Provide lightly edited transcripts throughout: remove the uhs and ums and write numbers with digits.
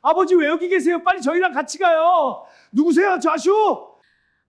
아버지 왜 여기 계세요? 빨리 저희랑 같이 가요. 누구세요, 좌슈?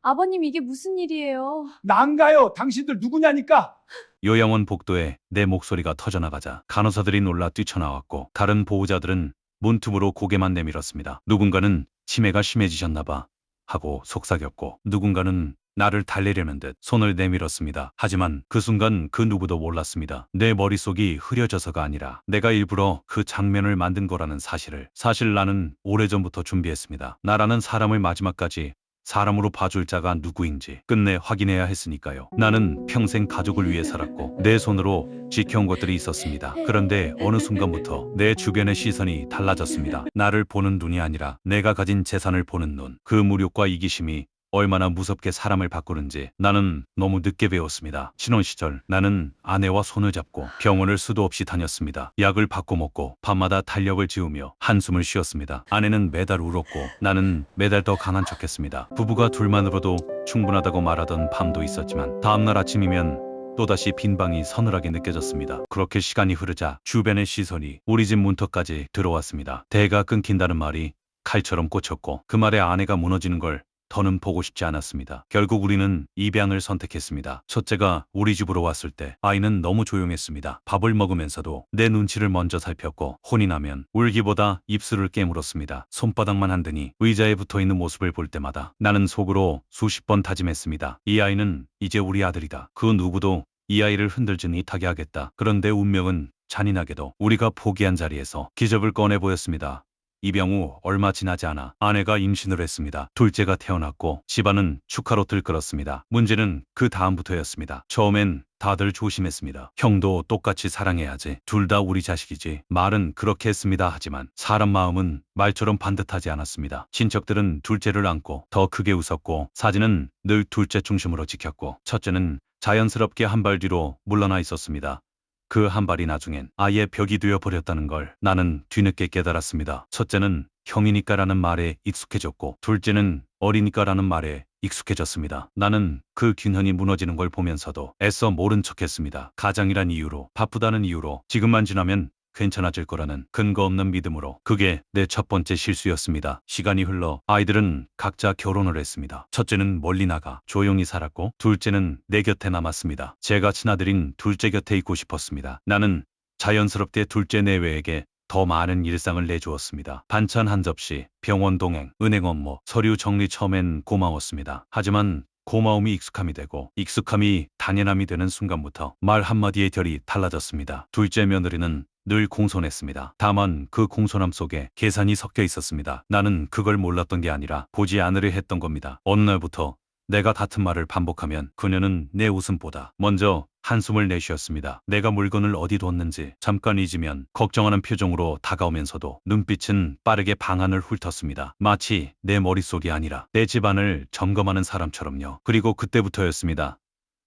아버님, 이게 무슨 일이에요? 난 가요. 당신들 누구냐니까. 요양원 복도에 내 목소리가 터져나가자 간호사들이 놀라 뛰쳐나왔고 다른 보호자들은 문틈으로 고개만 내밀었습니다. 누군가는 치매가 심해지셨나 봐 하고 속삭였고 누군가는 나를 달래려는 듯 손을 내밀었습니다. 하지만 그 순간 그 누구도 몰랐습니다. 내 머릿속이 흐려져서가 아니라 내가 일부러 그 장면을 만든 거라는 사실을. 사실 나는 오래전부터 준비했습니다. 나라는 사람을 마지막까지 사람으로 봐줄 자가 누구인지 끝내 확인해야 했으니까요. 나는 평생 가족을 위해 살았고 내 손으로 지켜온 것들이 있었습니다. 그런데 어느 순간부터 내 주변의 시선이 달라졌습니다. 나를 보는 눈이 아니라 내가 가진 재산을 보는 눈. 그 무력과 이기심이 얼마나 무섭게 사람을 바꾸는지 나는 너무 늦게 배웠습니다. 신혼 시절 나는 아내와 손을 잡고 병원을 수도 없이 다녔습니다. 약을 바꿔 먹고 밤마다 달력을 지우며 한숨을 쉬었습니다. 아내는 매달 울었고 나는 매달 더 강한 척했습니다. 부부가 둘만으로도 충분하다고 말하던 밤도 있었지만 다음날 아침이면 또다시 빈 방이 서늘하게 느껴졌습니다. 그렇게 시간이 흐르자 주변의 시선이 우리 집 문턱까지 들어왔습니다. 대가 끊긴다는 말이 칼처럼 꽂혔고 그 말에 아내가 무너지는 걸 더는 보고 싶지 않았습니다. 결국 우리는 입양을 선택했습니다. 첫째가 우리 집으로 왔을 때 아이는 너무 조용했습니다. 밥을 먹으면서도 내 눈치를 먼저 살폈고 혼이 나면 울기보다 입술을 깨물었습니다. 손바닥만 한드니 의자에 붙어있는 모습을 볼 때마다 나는 속으로 수십 번 다짐했습니다. 이 아이는 이제 우리 아들이다. 그 누구도 이 아이를 흔들지 못하게 하겠다. 그런데 운명은 잔인하게도 우리가 포기한 자리에서 기적을 꺼내 보였습니다. 입양 후 얼마 지나지 않아 아내가 임신을 했습니다. 둘째가 태어났고 집안은 축하로 들끓었습니다. 문제는 그 다음부터였습니다. 처음엔 다들 조심했습니다. 형도 똑같이 사랑해야지. 둘 다 우리 자식이지. 말은 그렇게 했습니다. 하지만 사람 마음은 말처럼 반듯하지 않았습니다. 친척들은 둘째를 안고 더 크게 웃었고 사진은 늘 둘째 중심으로 지켰고 첫째는 자연스럽게 한 발 뒤로 물러나 있었습니다. 그 한 발이 나중엔 아예 벽이 되어 버렸다는 걸 나는 뒤늦게 깨달았습니다. 첫째는 형이니까라는 말에 익숙해졌고 둘째는 어리니까라는 말에 익숙해졌습니다. 나는 그 균형이 무너지는 걸 보면서도 애써 모른 척했습니다. 가장이란 이유로, 바쁘다는 이유로, 지금만 지나면 괜찮아질 거라는 근거 없는 믿음으로. 그게 내 첫 번째 실수였습니다. 시간이 흘러 아이들은 각자 결혼을 했습니다. 첫째는 멀리 나가 조용히 살았고 둘째는 내 곁에 남았습니다. 제가 친아들인 둘째 곁에 있고 싶었습니다. 나는 자연스럽게 둘째 내외에게 더 많은 일상을 내주었습니다. 반찬 한 접시, 병원 동행, 은행 업무, 서류 정리. 처음엔 고마웠습니다. 하지만 고마움이 익숙함이 되고 익숙함이 당연함이 되는 순간부터 말 한마디의 결이 달라졌습니다. 둘째 며느리는 늘 공손했습니다. 다만 그 공손함 속에 계산이 섞여 있었습니다. 나는 그걸 몰랐던 게 아니라 보지 않으려 했던 겁니다. 어느 날부터 내가 같은 말을 반복하면 그녀는 내 웃음보다 먼저 한숨을 내쉬었습니다. 내가 물건을 어디 뒀는지 잠깐 잊으면 걱정하는 표정으로 다가오면서도 눈빛은 빠르게 방안을 훑었습니다. 마치 내 머릿속이 아니라 내 집안을 점검하는 사람처럼요. 그리고 그때부터였습니다.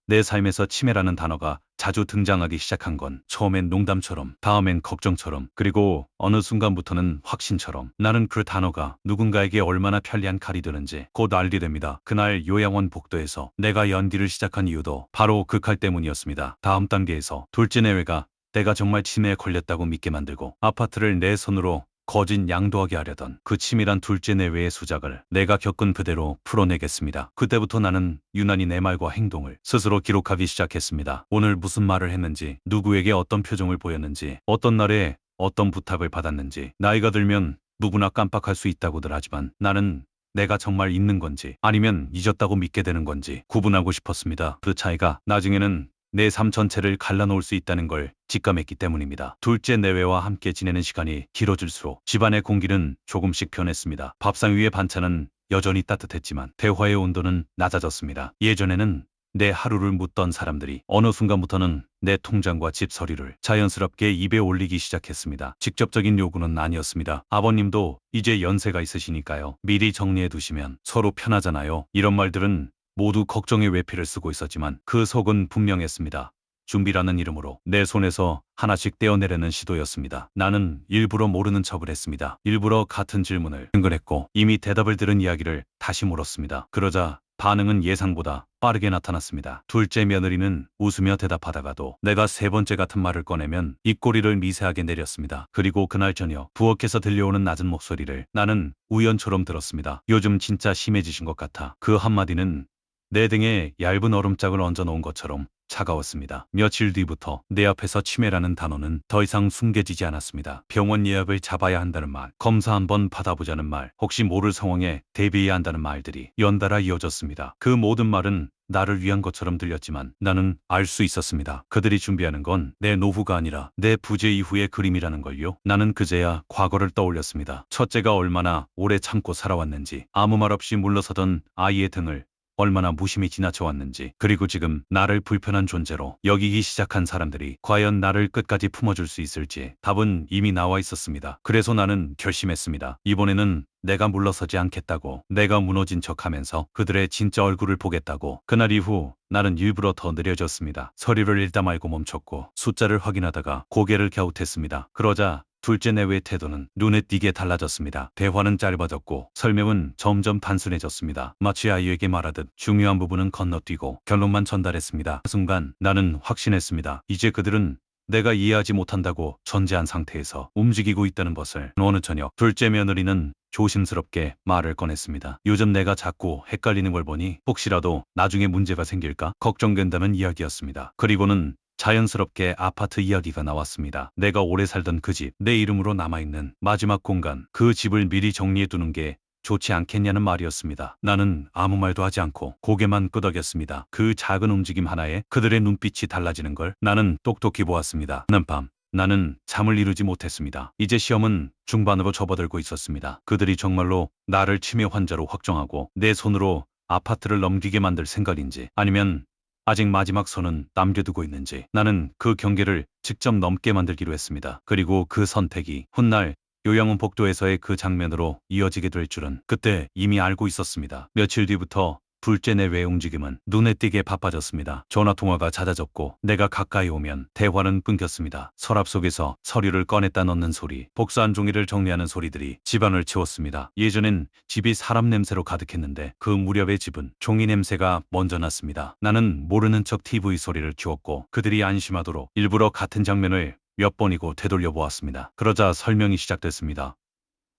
내 삶에서 치매라는 단어가 자주 등장하기 시작한 건 처음엔 농담처럼, 다음엔 걱정처럼, 그리고 어느 순간부터는 확신처럼. 나는 그 단어가 누군가에게 얼마나 편리한 칼이 되는지 곧 알게 됩니다. 그날 요양원 복도에서 내가 연기를 시작한 이유도 바로 그 칼 때문이었습니다. 다음 단계에서 둘째 내외가 내가 정말 치매에 걸렸다고 믿게 만들고 아파트를 내 손으로 거진 양도하게 하려던 그 치밀한 둘째 내외의 수작을 내가 겪은 그대로 풀어내겠습니다. 그때부터 나는 유난히 내 말과 행동을 스스로 기록하기 시작했습니다. 오늘 무슨 말을 했는지, 누구에게 어떤 표정을 보였는지, 어떤 날에 어떤 부탁을 받았는지. 나이가 들면 누구나 깜빡할 수 있다고들 하지만 나는 내가 정말 있는 건지 아니면 잊었다고 믿게 되는 건지 구분하고 싶었습니다. 그 차이가 나중에는 내 삶 전체를 갈라놓을 수 있다는 걸 직감했기 때문입니다. 둘째 내외와 함께 지내는 시간이 길어질수록 집안의 공기는 조금씩 변했습니다. 밥상 위의 반찬은 여전히 따뜻했지만 대화의 온도는 낮아졌습니다. 예전에는 내 하루를 묻던 사람들이 어느 순간부터는 내 통장과 집 서류를 자연스럽게 입에 올리기 시작했습니다. 직접적인 요구는 아니었습니다. 아버님도 이제 연세가 있으시니까요. 미리 정리해 두시면 서로 편하잖아요. 이런 말들은 모두 걱정의 외피를 쓰고 있었지만 그 속은 분명했습니다. 준비라는 이름으로 내 손에서 하나씩 떼어내려는 시도였습니다. 나는 일부러 모르는 척을 했습니다. 일부러 같은 질문을 은근했고 이미 대답을 들은 이야기를 다시 물었습니다. 그러자 반응은 예상보다 빠르게 나타났습니다. 둘째 며느리는 웃으며 대답하다가도 내가 세 번째 같은 말을 꺼내면 입꼬리를 미세하게 내렸습니다. 그리고 그날 저녁 부엌에서 들려오는 낮은 목소리를 나는 우연처럼 들었습니다. 요즘 진짜 심해지신 것 같아. 그 한마디는 내 등에 얇은 얼음짝을 얹어 놓은 것처럼 차가웠습니다. 며칠 뒤부터 내 앞에서 치매라는 단어는 더 이상 숨겨지지 않았습니다. 병원 예약을 잡아야 한다는 말, 검사 한번 받아보자는 말, 혹시 모를 상황에 대비해야 한다는 말들이 연달아 이어졌습니다. 그 모든 말은 나를 위한 것처럼 들렸지만 나는 알 수 있었습니다. 그들이 준비하는 건 내 노후가 아니라 내 부재 이후의 그림이라는 걸요. 나는 그제야 과거를 떠올렸습니다. 첫째가 얼마나 오래 참고 살아왔는지, 아무 말 없이 물러서던 아이의 등을 얼마나 무심히 지나쳐왔는지, 그리고 지금 나를 불편한 존재로 여기기 시작한 사람들이 과연 나를 끝까지 품어줄 수 있을지 답은 이미 나와 있었습니다. 그래서 나는 결심했습니다. 이번에는 내가 물러서지 않겠다고, 내가 무너진 척하면서 그들의 진짜 얼굴을 보겠다고. 그날 이후 나는 일부러 더 느려졌습니다. 서류를 읽다 말고 멈췄고 숫자를 확인하다가 고개를 갸웃했습니다. 그러자 둘째 내외의 태도는 눈에 띄게 달라졌습니다. 대화는 짧아졌고 설명은 점점 단순해졌습니다. 마치 아이에게 말하듯 중요한 부분은 건너뛰고 결론만 전달했습니다. 그 순간 나는 확신했습니다. 이제 그들은 내가 이해하지 못한다고 전제한 상태에서 움직이고 있다는 것을. 어느 저녁 둘째 며느리는 조심스럽게 말을 꺼냈습니다. 요즘 내가 자꾸 헷갈리는 걸 보니 혹시라도 나중에 문제가 생길까 걱정된다는 이야기였습니다. 그리고는 자연스럽게 아파트 이야기가 나왔습니다. 내가 오래 살던 그 집, 내 이름으로 남아있는 마지막 공간, 그 집을 미리 정리해두는 게 좋지 않겠냐는 말이었습니다. 나는 아무 말도 하지 않고 고개만 끄덕였습니다. 그 작은 움직임 하나에 그들의 눈빛이 달라지는 걸 나는 똑똑히 보았습니다. 그날 밤 나는 잠을 이루지 못했습니다. 이제 시험은 중반으로 접어들고 있었습니다. 그들이 정말로 나를 치매 환자로 확정하고 내 손으로 아파트를 넘기게 만들 생각인지, 아니면 아직 마지막 선은 남겨두고 있는지, 나는 그 경계를 직접 넘게 만들기로 했습니다. 그리고 그 선택이 훗날 요양원 복도에서의 그 장면으로 이어지게 될 줄은 그때 이미 알고 있었습니다. 며칠 뒤부터 둘째 내외의 움직임은 눈에 띄게 바빠졌습니다. 전화통화가 잦아졌고 내가 가까이 오면 대화는 끊겼습니다. 서랍 속에서 서류를 꺼냈다 넣는 소리, 복사한 종이를 정리하는 소리들이 집안을 채웠습니다. 예전엔 집이 사람 냄새로 가득했는데 그 무렵의 집은 종이 냄새가 먼저 났습니다. 나는 모르는 척 TV 소리를 키웠고 그들이 안심하도록 일부러 같은 장면을 몇 번이고 되돌려 보았습니다. 그러자 설명이 시작됐습니다.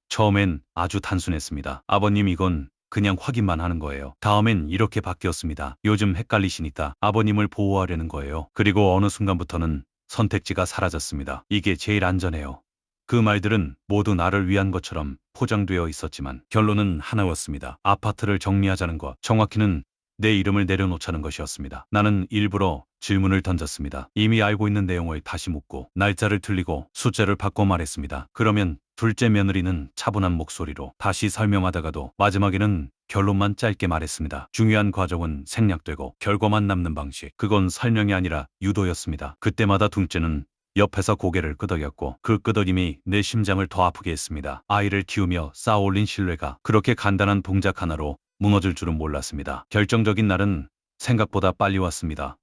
처음엔 아주 단순했습니다. 아버님, 이건 그냥 확인만 하는 거예요. 다음엔 이렇게 바뀌었습니다. 요즘 헷갈리시니까 아버님을 보호하려는 거예요. 그리고 어느 순간부터는 선택지가 사라졌습니다. 이게 제일 안전해요. 그 말들은 모두 나를 위한 것처럼 포장되어 있었지만 결론은 하나였습니다. 아파트를 정리하자는 것, 정확히는 내 이름을 내려놓자는 것이었습니다. 나는 일부러 질문을 던졌습니다. 이미 알고 있는 내용을 다시 묻고 날짜를 틀리고 숫자를 바꿔 말했습니다. 그러면 둘째 며느리는 차분한 목소리로 다시 설명하다가도 마지막에는 결론만 짧게 말했습니다. 중요한 과정은 생략되고 결과만 남는 방식. 그건 설명이 아니라 유도였습니다. 그때마다 둘째는 옆에서 고개를 끄덕였고 그 끄덕임이 내 심장을 더 아프게 했습니다. 아이를 키우며 쌓아올린 신뢰가 그렇게 간단한 동작 하나로 무너질 줄은 몰랐습니다. 결정적인 날은 생각보다 빨리 왔습니다.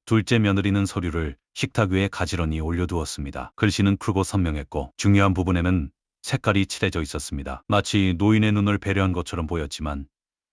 둘째 며느리는 서류를 식탁 위에 가지런히 올려두었습니다. 글씨는 크고 선명했고 중요한 부분에는 색깔이 칠해져 있었습니다. 마치 노인의 눈을 배려한 것처럼 보였지만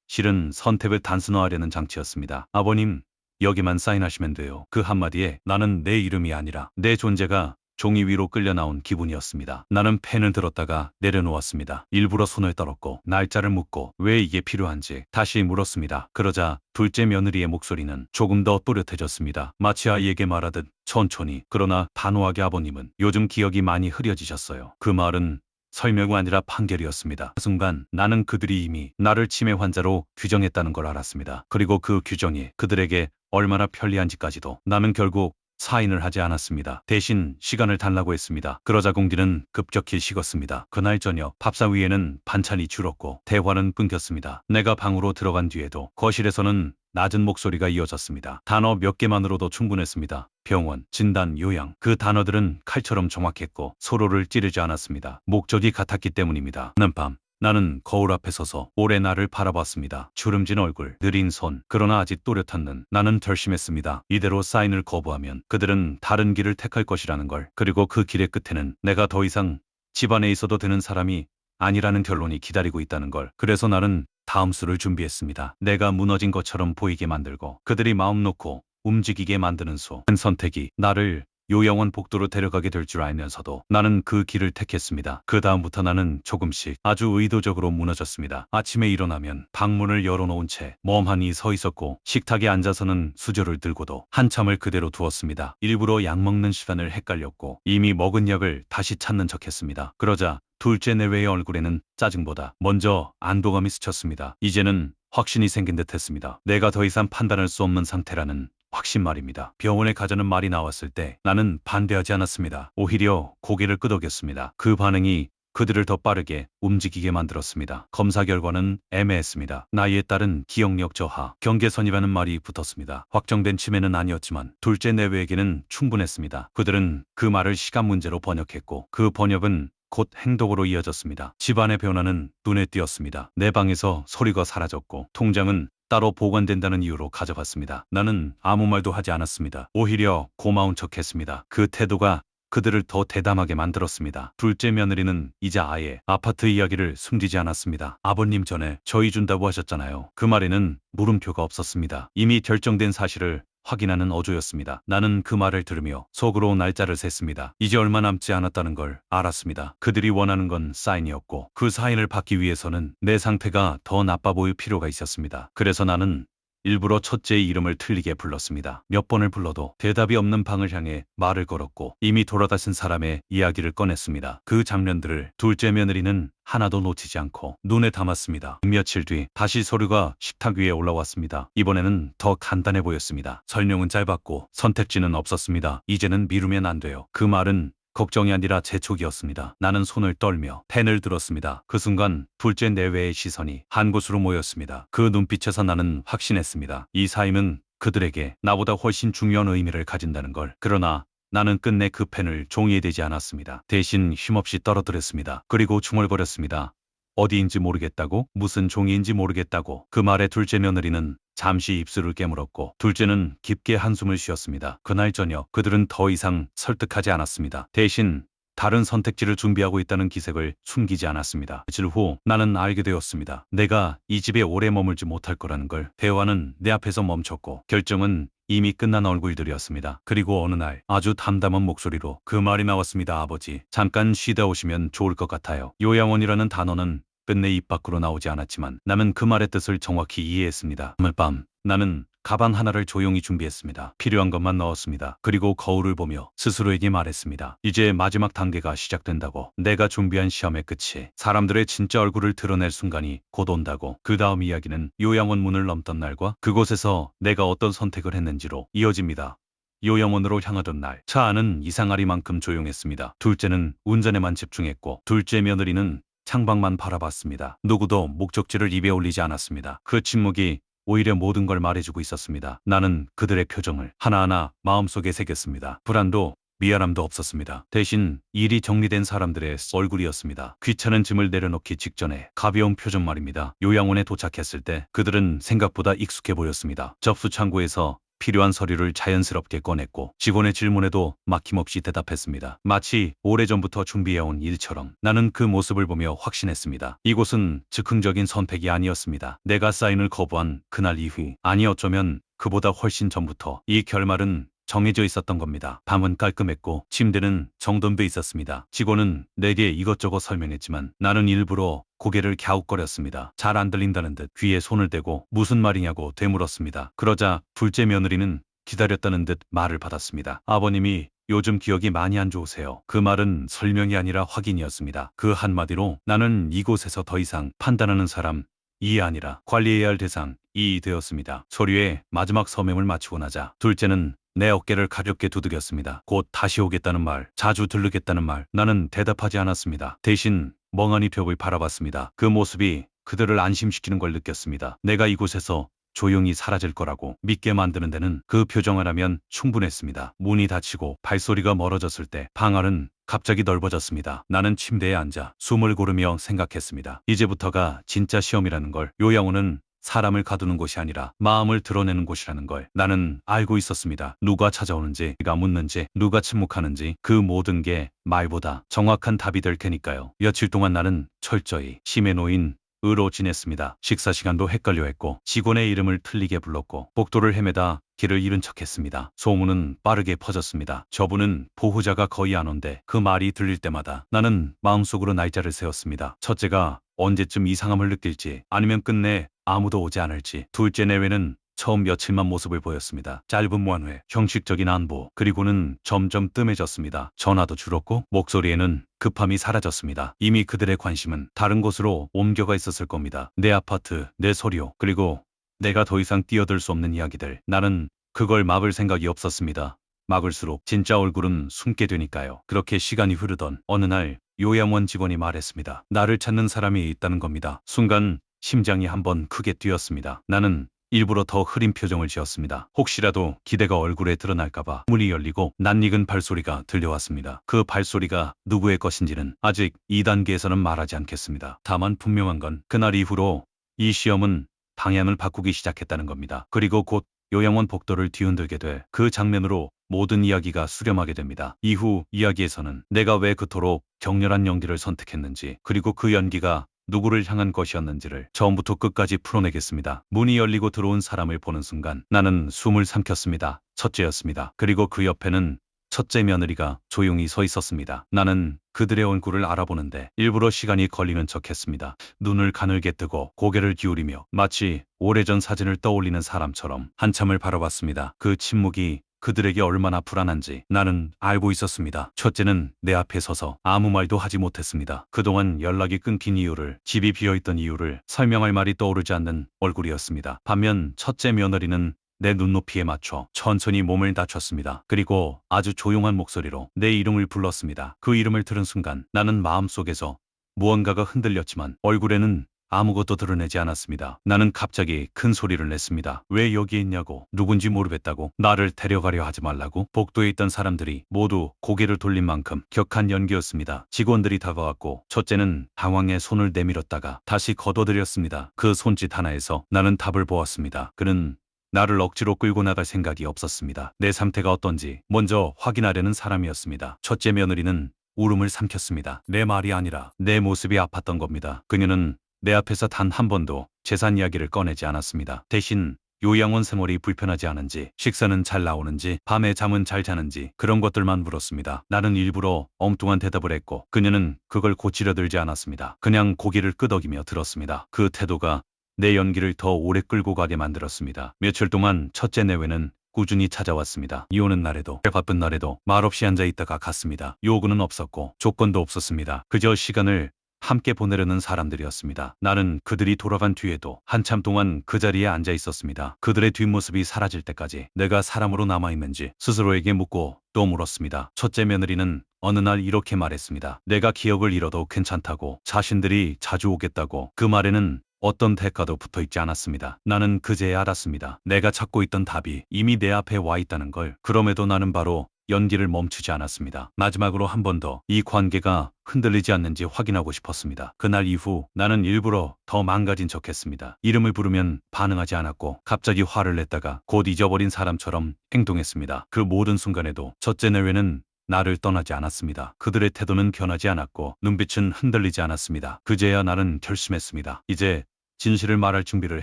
실은 선택을 단순화하려는 장치였습니다. 아버님, 여기만 사인하시면 돼요. 그 한마디에 나는 내 이름이 아니라 내 존재가 종이 위로 끌려 나온 기분이었습니다. 나는 펜을 들었다가 내려놓았습니다. 일부러 손을 떨었고 날짜를 묻고 왜 이게 필요한지 다시 물었습니다. 그러자 둘째 며느리의 목소리는 조금 더 또렷해졌습니다. 마치 아이에게 말하듯 천천히, 그러나 단호하게. 아버님은 요즘 기억이 많이 흐려지셨어요. 그 말은 설명이 아니라 판결이었습니다. 그 순간 나는 그들이 이미 나를 치매 환자로 규정했다는 걸 알았습니다. 그리고 그 규정이 그들에게 얼마나 편리한지까지도. 나는 결국 사인을 하지 않았습니다. 대신 시간을 달라고 했습니다. 그러자 공기는 급격히 식었습니다. 그날 저녁 밥상 위에는 반찬이 줄었고 대화는 끊겼습니다. 내가 방으로 들어간 뒤에도 거실에서는 낮은 목소리가 이어졌습니다. 단어 몇 개만으로도 충분했습니다. 병원, 진단, 요양. 그 단어들은 칼처럼 정확했고 서로를 찌르지 않았습니다. 목적이 같았기 때문입니다. 그날 밤 나는 거울 앞에 서서 오래 나를 바라봤습니다. 주름진 얼굴, 느린 손, 그러나 아직 또렷한 눈. 나는 결심했습니다. 이대로 사인을 거부하면 그들은 다른 길을 택할 것이라는 걸. 그리고 그 길의 끝에는 내가 더 이상 집안에 있어도 되는 사람이 아니라는 결론이 기다리고 있다는 걸. 그래서 나는 다음 수를 준비했습니다. 내가 무너진 것처럼 보이게 만들고 그들이 마음 놓고 움직이게 만드는 수. 한 선택이 나를 요양원 복도로 데려가게 될 줄 알면서도 나는 그 길을 택했습니다. 그 다음부터 나는 조금씩 아주 의도적으로 무너졌습니다. 아침에 일어나면 방문을 열어놓은 채 멍하니 서 있었고 식탁에 앉아서는 수저를 들고도 한참을 그대로 두었습니다. 일부러 약 먹는 시간을 헷갈렸고 이미 먹은 약을 다시 찾는 척했습니다. 그러자 둘째 내외의 얼굴에는 짜증보다 먼저 안도감이 스쳤습니다. 이제는 확신이 생긴 듯 했습니다. 내가 더 이상 판단할 수 없는 상태라는 확신 말입니다. 병원에 가자는 말이 나왔을 때 나는 반대하지 않았습니다. 오히려 고개를 끄덕였습니다. 그 반응이 그들을 더 빠르게 움직이게 만들었습니다. 검사 결과는 애매했습니다. 나이에 따른 기억력 저하, 경계선이라는 말이 붙었습니다. 확정된 치매는 아니었지만 둘째 내외에게는 충분했습니다. 그들은 그 말을 시간 문제로 번역했고 그 번역은 곧 행동으로 이어졌습니다. 집안의 변화는 눈에 띄었습니다. 내 방에서 소리가 사라졌고 통장은 따로 보관된다는 이유로 가져갔습니다. 나는 아무 말도 하지 않았습니다. 오히려 고마운 척했습니다. 그 태도가 그들을 더 대담하게 만들었습니다. 둘째 며느리는 이제 아예 아파트 이야기를 숨기지 않았습니다. 아버님 전에 저희 준다고 하셨잖아요. 그 말에는 물음표가 없었습니다. 이미 결정된 사실을 확인하는 어조였습니다. 나는 그 말을 들으며 속으로 날짜를 셌습니다. 이제 얼마 남지 않았다는 걸 알았습니다. 그들이 원하는 건 사인이었고 그 사인을 받기 위해서는 내 상태가 더 나빠 보일 필요가 있었습니다. 그래서 나는 일부러 첫째의 이름을 틀리게 불렀습니다. 몇 번을 불러도 대답이 없는 방을 향해 말을 걸었고 이미 돌아가신 사람의 이야기를 꺼냈습니다. 그 장면들을 둘째 며느리는 하나도 놓치지 않고 눈에 담았습니다. 며칠 뒤 다시 서류가 식탁 위에 올라왔습니다. 이번에는 더 간단해 보였습니다. 설명은 짧았고 선택지는 없었습니다. 이제는 미루면 안 돼요. 그 말은 걱정이 아니라 재촉이었습니다. 나는 손을 떨며 펜을 들었습니다. 그 순간 둘째 내외의 시선이 한 곳으로 모였습니다. 그 눈빛에서 나는 확신했습니다. 이 사임은 그들에게 나보다 훨씬 중요한 의미를 가진다는 걸. 그러나 나는 끝내 그 펜을 종이에 대지 않았습니다. 대신 힘없이 떨어뜨렸습니다. 그리고 중얼거렸습니다. 어디인지 모르겠다고? 무슨 종이인지 모르겠다고? 그 말에 둘째 며느리는 잠시 입술을 깨물었고 둘째는 깊게 한숨을 쉬었습니다. 그날 저녁 그들은 더 이상 설득하지 않았습니다. 대신 다른 선택지를 준비하고 있다는 기색을 숨기지 않았습니다. 며칠 후 나는 알게 되었습니다. 내가 이 집에 오래 머물지 못할 거라는 걸. 대화는 내 앞에서 멈췄고 결정은 이미 끝난 얼굴들이었습니다. 그리고 어느 날 아주 담담한 목소리로 그 말이 나왔습니다. 아버지, 잠깐 쉬다 오시면 좋을 것 같아요. 요양원이라는 단어는 끝내 입 밖으로 나오지 않았지만 나는 그 말의 뜻을 정확히 이해했습니다. 오늘 밤 나는 가방 하나를 조용히 준비했습니다. 필요한 것만 넣었습니다. 그리고 거울을 보며 스스로에게 말했습니다. 이제 마지막 단계가 시작된다고. 내가 준비한 시험의 끝이 사람들의 진짜 얼굴을 드러낼 순간이 곧 온다고. 그 다음 이야기는 요양원 문을 넘던 날과 그곳에서 내가 어떤 선택을 했는지로 이어집니다. 요양원으로 향하던 날 차 안은 이상하리만큼 조용했습니다. 둘째는 운전에만 집중했고 둘째 며느리는 창밖만 바라봤습니다. 누구도 목적지를 입에 올리지 않았습니다. 그 침묵이 오히려 모든 걸 말해주고 있었습니다. 나는 그들의 표정을 하나하나 마음속에 새겼습니다. 불안도 미안함도 없었습니다. 대신 일이 정리된 사람들의 얼굴이었습니다. 귀찮은 짐을 내려놓기 직전에 가벼운 표정 말입니다. 요양원에 도착했을 때 그들은 생각보다 익숙해 보였습니다. 접수 창구에서 필요한 서류를 자연스럽게 꺼냈고 직원의 질문에도 막힘없이 대답했습니다. 마치 오래전부터 준비해온 일처럼. 나는 그 모습을 보며 확신했습니다. 이곳은 즉흥적인 선택이 아니었습니다. 내가 사인을 거부한 그날 이후, 아니 어쩌면 그보다 훨씬 전부터 이 결말은 정해져 있었던 겁니다. 방은 깔끔했고 침대는 정돈돼 있었습니다. 직원은 내게 이것저것 설명했지만 나는 일부러 고개를 갸웃거렸습니다. 잘 안 들린다는 듯 귀에 손을 대고 무슨 말이냐고 되물었습니다. 그러자 둘째 며느리는 기다렸다는 듯 말을 받았습니다. 아버님이 요즘 기억이 많이 안 좋으세요. 그 말은 설명이 아니라 확인이었습니다. 그 한마디로 나는 이곳에서 더 이상 판단하는 사람, 이 아니라 관리해야 할 대상이 되었습니다. 서류에 마지막 서명을 마치고 나자 둘째는 내 어깨를 가볍게 두드렸습니다. 곧 다시 오겠다는 말, 자주 들르겠다는 말. 나는 대답하지 않았습니다. 대신 멍하니 벽을 바라봤습니다. 그 모습이 그들을 안심시키는 걸 느꼈습니다. 내가 이곳에서 조용히 사라질 거라고 믿게 만드는 데는 그 표정을 하면 충분했습니다. 문이 닫히고 발소리가 멀어졌을 때 방 안은 갑자기 넓어졌습니다. 나는 침대에 앉아 숨을 고르며 생각했습니다. 이제부터가 진짜 시험이라는 걸. 요양원은 사람을 가두는 곳이 아니라 마음을 드러내는 곳이라는 걸 나는 알고 있었습니다. 누가 찾아오는지, 누가 묻는지, 누가 침묵하는지 그 모든 게 말보다 정확한 답이 될 테니까요. 며칠 동안 나는 철저히 심해 놓인 의로 지냈습니다. 식사 시간도 헷갈려 했고 직원의 이름을 틀리게 불렀고 복도를 헤매다 길을 잃은 척했습니다. 소문은 빠르게 퍼졌습니다. 저분은 보호자가 거의 안 온대. 그 말이 들릴 때마다 나는 마음속으로 날짜를 세웠습니다. 첫째가 언제쯤 이상함을 느낄지 아니면 끝내 아무도 오지 않을지. 둘째 내외는 처음 며칠만 모습을 보였습니다. 짧은 무한회, 형식적인 안부, 그리고는 점점 뜸해졌습니다. 전화도 줄었고 목소리에는 급함이 사라졌습니다. 이미 그들의 관심은 다른 곳으로 옮겨가 있었을 겁니다. 내 아파트, 내 서류, 그리고 내가 더 이상 뛰어들 수 없는 이야기들. 나는 그걸 막을 생각이 없었습니다. 막을수록 진짜 얼굴은 숨게 되니까요. 그렇게 시간이 흐르던 어느 날 요양원 직원이 말했습니다. 나를 찾는 사람이 있다는 겁니다. 순간 심장이 한번 크게 뛰었습니다. 나는 일부러 더 흐린 표정을 지었습니다. 혹시라도 기대가 얼굴에 드러날까봐. 문이 열리고 낯익은 발소리가 들려왔습니다. 그 발소리가 누구의 것인지는 아직 2단계에서는 말하지 않겠습니다. 다만 분명한 건 그날 이후로 이 시험은 방향을 바꾸기 시작했다는 겁니다. 그리고 곧 요양원 복도를 뒤흔들게 돼 그 장면으로 모든 이야기가 수렴하게 됩니다. 이후 이야기에서는 내가 왜 그토록 격렬한 연기를 선택했는지, 그리고 그 연기가 누구를 향한 것이었는지를 처음부터 끝까지 풀어내겠습니다. 문이 열리고 들어온 사람을 보는 순간 나는 숨을 삼켰습니다. 첫째였습니다. 그리고 그 옆에는 첫째 며느리가 조용히 서 있었습니다. 나는 그들의 얼굴을 알아보는데 일부러 시간이 걸리는 척했습니다. 눈을 가늘게 뜨고 고개를 기울이며 마치 오래전 사진을 떠올리는 사람처럼 한참을 바라봤습니다. 그 침묵이 그들에게 얼마나 불안한지 나는 알고 있었습니다. 첫째는 내 앞에 서서 아무 말도 하지 못했습니다. 그동안 연락이 끊긴 이유를, 집이 비어있던 이유를 설명할 말이 떠오르지 않는 얼굴이었습니다. 반면 첫째 며느리는 내 눈높이에 맞춰 천천히 몸을 낮췄습니다. 그리고 아주 조용한 목소리로 내 이름을 불렀습니다. 그 이름을 들은 순간 나는 마음속에서 무언가가 흔들렸지만 얼굴에는 아무것도 드러내지 않았습니다. 나는 갑자기 큰 소리를 냈습니다. 왜 여기 있냐고. 누군지 모르겠다고. 나를 데려가려 하지 말라고. 복도에 있던 사람들이 모두 고개를 돌린 만큼 격한 연기였습니다. 직원들이 다가왔고 첫째는 당황해 손을 내밀었다가 다시 거둬들였습니다. 그 손짓 하나에서 나는 답을 보았습니다. 그는 나를 억지로 끌고 나갈 생각이 없었습니다. 내 상태가 어떤지 먼저 확인하려는 사람이었습니다. 첫째 며느리는 울음을 삼켰습니다. 내 말이 아니라 내 모습이 아팠던 겁니다. 그녀는 내 앞에서 단 한 번도 재산 이야기를 꺼내지 않았습니다. 대신 요양원 생활이 불편하지 않은지, 식사는 잘 나오는지, 밤에 잠은 잘 자는지 그런 것들만 물었습니다. 나는 일부러 엉뚱한 대답을 했고 그녀는 그걸 고치려 들지 않았습니다. 그냥 고개를 끄덕이며 들었습니다. 그 태도가 내 연기를 더 오래 끌고 가게 만들었습니다. 며칠 동안 첫째 내외는 꾸준히 찾아왔습니다. 이 오는 날에도 바쁜 날에도 말없이 앉아있다가 갔습니다. 요구는 없었고 조건도 없었습니다. 그저 시간을 함께 보내려는 사람들이었습니다. 나는 그들이 돌아간 뒤에도 한참 동안 그 자리에 앉아 있었습니다. 그들의 뒷모습이 사라질 때까지 내가 사람으로 남아있는지 스스로에게 묻고 또 물었습니다. 첫째 며느리는 어느 날 이렇게 말했습니다. 내가 기억을 잃어도 괜찮다고, 자신들이 자주 오겠다고. 그 말에는 어떤 대가도 붙어있지 않았습니다. 나는 그제야 알았습니다. 내가 찾고 있던 답이 이미 내 앞에 와 있다는 걸. 그럼에도 나는 바로 연기를 멈추지 않았습니다. 마지막으로 한 번 더 이 관계가 흔들리지 않는지 확인하고 싶었습니다. 그날 이후 나는 일부러 더 망가진 척했습니다. 이름을 부르면 반응하지 않았고 갑자기 화를 냈다가 곧 잊어버린 사람처럼 행동했습니다. 그 모든 순간에도 첫째 내외는 나를 떠나지 않았습니다. 그들의 태도는 변하지 않았고 눈빛은 흔들리지 않았습니다. 그제야 나는 결심했습니다. 이제 진실을 말할 준비를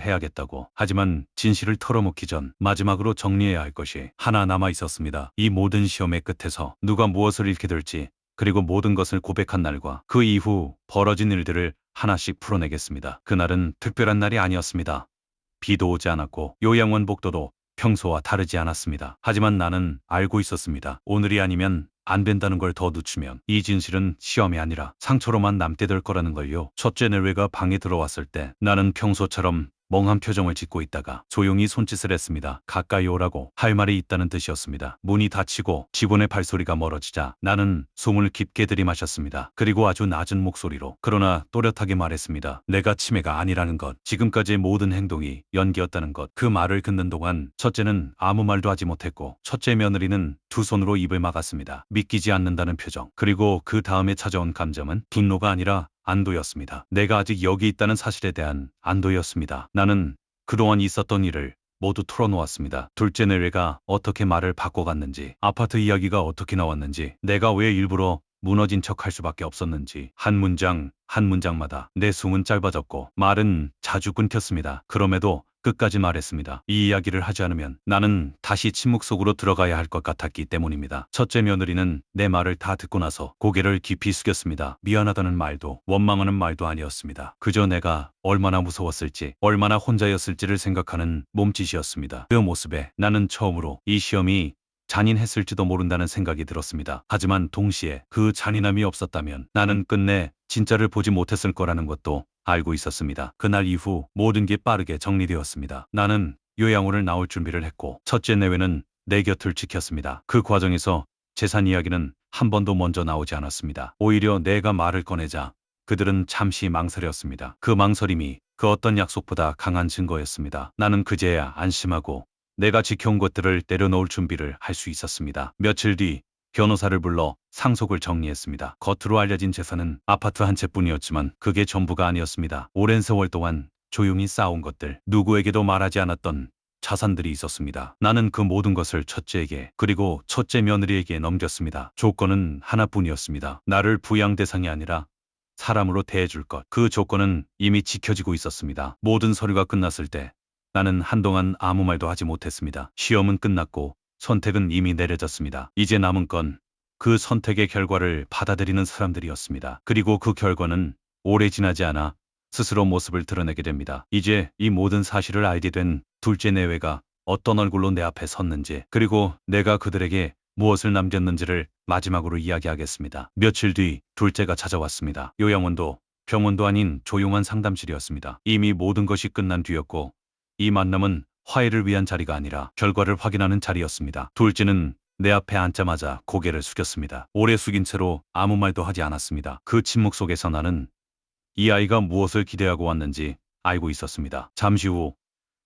해야겠다고. 하지만 진실을 털어놓기 전 마지막으로 정리해야 할 것이 하나 남아 있었습니다. 이 모든 시험의 끝에서 누가 무엇을 잃게 될지, 그리고 모든 것을 고백한 날과 그 이후 벌어진 일들을 하나씩 풀어내겠습니다. 그날은 특별한 날이 아니었습니다. 비도 오지 않았고 요양원 복도도 평소와 다르지 않았습니다. 하지만 나는 알고 있었습니다. 오늘이 아니면 안 된다는 걸 더 늦추면 이 진실은 시험이 아니라 상처로만 남게 될 거라는 걸요. 첫째 내외가 방에 들어왔을 때 나는 평소처럼 멍한 표정을 짓고 있다가 조용히 손짓을 했습니다. 가까이 오라고. 할 말이 있다는 뜻이었습니다. 문이 닫히고 직원의 발소리가 멀어지자 나는 숨을 깊게 들이마셨습니다. 그리고 아주 낮은 목소리로 그러나 또렷하게 말했습니다. 내가 치매가 아니라는 것, 지금까지의 모든 행동이 연기였다는 것. 그 말을 듣는 동안 첫째는 아무 말도 하지 못했고 첫째 며느리는 두 손으로 입을 막았습니다. 믿기지 않는다는 표정. 그리고 그 다음에 찾아온 감정은 분노가 아니라 안도였습니다. 내가 아직 여기 있다는 사실에 대한 안도였습니다. 나는 그동안 있었던 일을 모두 털어놓았습니다. 둘째 내외가 어떻게 말을 바꿔갔는지, 아파트 이야기가 어떻게 나왔는지, 내가 왜 일부러 무너진 척 할 수밖에 없었는지 한 문장 한 문장마다 내 숨은 짧아졌고 말은 자주 끊겼습니다. 그럼에도 끝까지 말했습니다. 이 이야기를 하지 않으면 나는 다시 침묵 속으로 들어가야 할 것 같았기 때문입니다. 첫째 며느리는 내 말을 다 듣고 나서 고개를 깊이 숙였습니다. 미안하다는 말도 원망하는 말도 아니었습니다. 그저 내가 얼마나 무서웠을지, 얼마나 혼자였을지를 생각하는 몸짓이었습니다. 그 모습에 나는 처음으로 이 시험이 잔인했을지도 모른다는 생각이 들었습니다. 하지만 동시에 그 잔인함이 없었다면 나는 끝내 진짜를 보지 못했을 거라는 것도 알고 있었습니다. 그날 이후 모든 게 빠르게 정리되었습니다. 나는 요양원을 나올 준비를 했고 첫째 내외는 내 곁을 지켰습니다. 그 과정에서 재산 이야기는 한 번도 먼저 나오지 않았습니다. 오히려 내가 말을 꺼내자 그들은 잠시 망설였습니다. 그 망설임이 그 어떤 약속보다 강한 증거였습니다. 나는 그제야 안심하고 내가 지켜온 것들을 내려놓을 준비를 할 수 있었습니다. 며칠 뒤 변호사를 불러 상속을 정리했습니다. 겉으로 알려진 재산은 아파트 한 채뿐이었지만 그게 전부가 아니었습니다. 오랜 세월 동안 조용히 쌓아온 것들, 누구에게도 말하지 않았던 자산들이 있었습니다. 나는 그 모든 것을 첫째에게 그리고 첫째 며느리에게 넘겼습니다. 조건은 하나뿐이었습니다. 나를 부양 대상이 아니라 사람으로 대해줄 것. 그 조건은 이미 지켜지고 있었습니다. 모든 서류가 끝났을 때 나는 한동안 아무 말도 하지 못했습니다. 시험은 끝났고 선택은 이미 내려졌습니다. 이제 남은 건 그 선택의 결과를 받아들이는 사람들이었습니다. 그리고 그 결과는 오래 지나지 않아 스스로 모습을 드러내게 됩니다. 이제 이 모든 사실을 알게 된 둘째 내외가 어떤 얼굴로 내 앞에 섰는지, 그리고 내가 그들에게 무엇을 남겼는지를 마지막으로 이야기하겠습니다. 며칠 뒤 둘째가 찾아왔습니다. 요양원도 병원도 아닌 조용한 상담실이었습니다. 이미 모든 것이 끝난 뒤였고 이 만남은 화해를 위한 자리가 아니라 결과를 확인하는 자리였습니다. 둘째는 내 앞에 앉자마자 고개를 숙였습니다. 오래 숙인 채로 아무 말도 하지 않았습니다. 그 침묵 속에서 나는 이 아이가 무엇을 기대하고 왔는지 알고 있었습니다. 잠시 후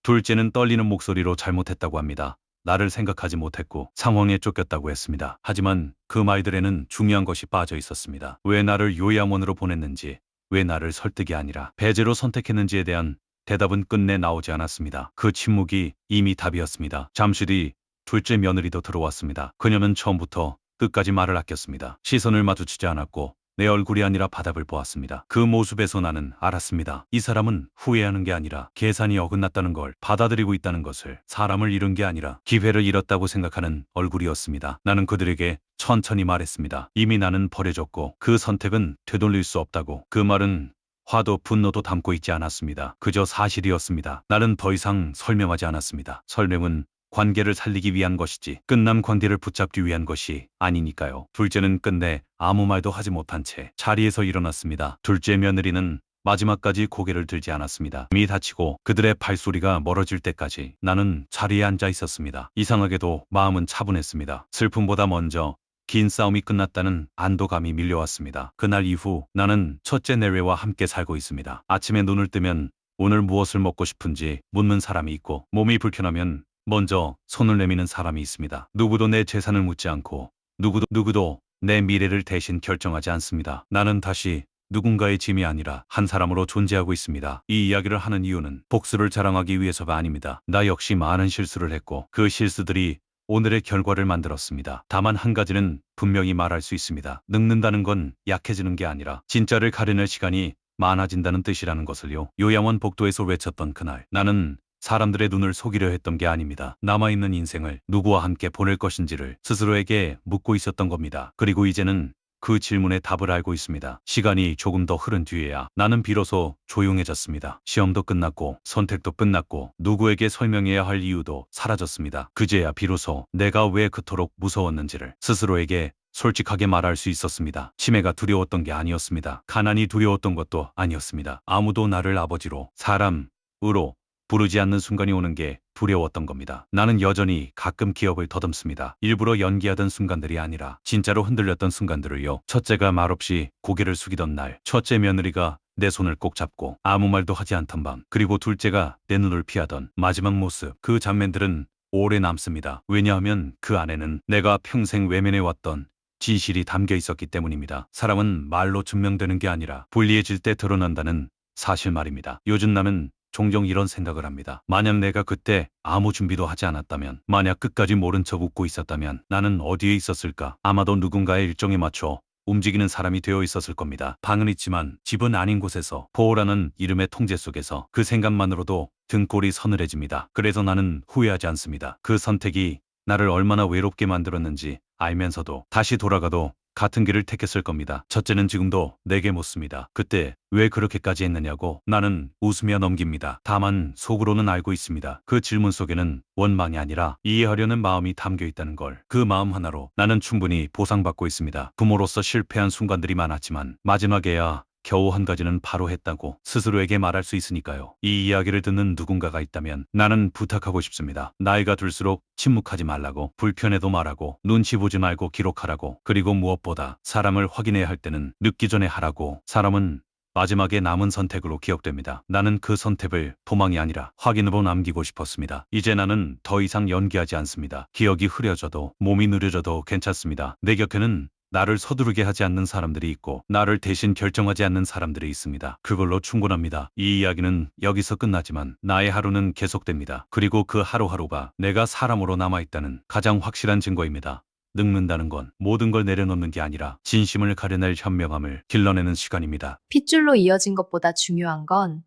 둘째는 떨리는 목소리로 잘못했다고 합니다. 나를 생각하지 못했고 상황에 쫓겼다고 했습니다. 하지만 그 말들에는 중요한 것이 빠져 있었습니다. 왜 나를 요양원으로 보냈는지, 왜 나를 설득이 아니라 배제로 선택했는지에 대한 대답은 끝내 나오지 않았습니다. 그 침묵이 이미 답이었습니다. 잠시 뒤 둘째 며느리도 들어왔습니다. 그녀는 처음부터 끝까지 말을 아꼈습니다. 시선을 마주치지 않았고 내 얼굴이 아니라 바닥을 보았습니다. 그 모습에서 나는 알았습니다. 이 사람은 후회하는 게 아니라 계산이 어긋났다는 걸 받아들이고 있다는 것을, 사람을 잃은 게 아니라 기회를 잃었다고 생각하는 얼굴이었습니다. 나는 그들에게 천천히 말했습니다. 이미 나는 버려졌고 그 선택은 되돌릴 수 없다고. 그 말은 화도 분노도 담고 있지 않았습니다. 그저 사실이었습니다. 나는 더 이상 설명하지 않았습니다. 설명은 관계를 살리기 위한 것이지 끝난 관계를 붙잡기 위한 것이 아니니까요. 둘째는 끝내 아무 말도 하지 못한 채 자리에서 일어났습니다. 둘째 며느리는 마지막까지 고개를 들지 않았습니다. 이미 다치고 그들의 발소리가 멀어질 때까지 나는 자리에 앉아 있었습니다. 이상하게도 마음은 차분했습니다. 슬픔보다 먼저 긴 싸움이 끝났다는 안도감이 밀려왔습니다. 그날 이후 나는 첫째 내외와 함께 살고 있습니다. 아침에 눈을 뜨면 오늘 무엇을 먹고 싶은지 묻는 사람이 있고 몸이 불편하면 먼저 손을 내미는 사람이 있습니다. 누구도 내 재산을 묻지 않고 누구도 내 미래를 대신 결정하지 않습니다. 나는 다시 누군가의 짐이 아니라 한 사람으로 존재하고 있습니다. 이 이야기를 하는 이유는 복수를 자랑하기 위해서가 아닙니다. 나 역시 많은 실수를 했고 그 실수들이 오늘의 결과를 만들었습니다. 다만 한 가지는 분명히 말할 수 있습니다. 늙는다는 건 약해지는 게 아니라 진짜를 가려낼 시간이 많아진다는 뜻이라는 것을요. 요양원 복도에서 외쳤던 그날, 나는 사람들의 눈을 속이려 했던 게 아닙니다. 남아있는 인생을 누구와 함께 보낼 것인지를 스스로에게 묻고 있었던 겁니다. 그리고 이제는 그 질문의 답을 알고 있습니다. 시간이 조금 더 흐른 뒤에야 나는 비로소 조용해졌습니다. 시험도 끝났고 선택도 끝났고 누구에게 설명해야 할 이유도 사라졌습니다. 그제야 비로소 내가 왜 그토록 무서웠는지를 스스로에게 솔직하게 말할 수 있었습니다. 치매가 두려웠던 게 아니었습니다. 가난이 두려웠던 것도 아니었습니다. 아무도 나를 아버지로, 사람으로 부르지 않는 순간이 오는 게 두려웠던 겁니다. 나는 여전히 가끔 기억을 더듬습니다. 일부러 연기하던 순간들이 아니라 진짜로 흔들렸던 순간들을요. 첫째가 말없이 고개를 숙이던 날, 첫째 며느리가 내 손을 꼭 잡고 아무 말도 하지 않던 밤, 그리고 둘째가 내 눈을 피하던 마지막 모습. 그 장면들은 오래 남습니다. 왜냐하면 그 안에는 내가 평생 외면해왔던 진실이 담겨 있었기 때문입니다. 사람은 말로 증명되는 게 아니라 불리해질 때 드러난다는 사실 말입니다. 요즘 나는 종종 이런 생각을 합니다. 만약 내가 그때 아무 준비도 하지 않았다면, 만약 끝까지 모른 척 웃고 있었다면 나는 어디에 있었을까? 아마도 누군가의 일정에 맞춰 움직이는 사람이 되어 있었을 겁니다. 방은 있지만 집은 아닌 곳에서 보호라는 이름의 통제 속에서 그 생각만으로도 등골이 서늘해집니다. 그래서 나는 후회하지 않습니다. 그 선택이 나를 얼마나 외롭게 만들었는지 알면서도 다시 돌아가도 같은 길을 택했을 겁니다. 첫째는 지금도 내게 묻습니다. 그때 왜 그렇게까지 했느냐고. 나는 웃으며 넘깁니다. 다만 속으로는 알고 있습니다. 그 질문 속에는 원망이 아니라 이해하려는 마음이 담겨 있다는 걸. 그 마음 하나로 나는 충분히 보상받고 있습니다. 부모로서 실패한 순간들이 많았지만 마지막에야 겨우 한 가지는 바로 했다고 스스로에게 말할 수 있으니까요. 이 이야기를 듣는 누군가가 있다면 나는 부탁하고 싶습니다. 나이가 들수록 침묵하지 말라고, 불편해도 말하고, 눈치 보지 말고 기록하라고, 그리고 무엇보다 사람을 확인해야 할 때는 늦기 전에 하라고. 사람은 마지막에 남은 선택으로 기억됩니다. 나는 그 선택을 도망이 아니라 확인으로 남기고 싶었습니다. 이제 나는 더 이상 연기하지 않습니다. 기억이 흐려져도 몸이 느려져도 괜찮습니다. 내 곁에는 나를 서두르게 하지 않는 사람들이 있고 나를 대신 결정하지 않는 사람들이 있습니다. 그걸로 충분합니다. 이 이야기는 여기서 끝나지만 나의 하루는 계속됩니다. 그리고 그 하루하루가 내가 사람으로 남아있다는 가장 확실한 증거입니다. 늙는다는 건 모든 걸 내려놓는 게 아니라 진심을 가려낼 현명함을 길러내는 시간입니다. 핏줄로 이어진 것보다 중요한 건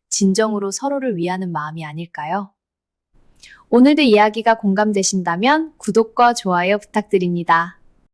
진정으로 서로를 위하는 마음이 아닐까요? 오늘도 이야기가 공감되신다면 구독과 좋아요 부탁드립니다.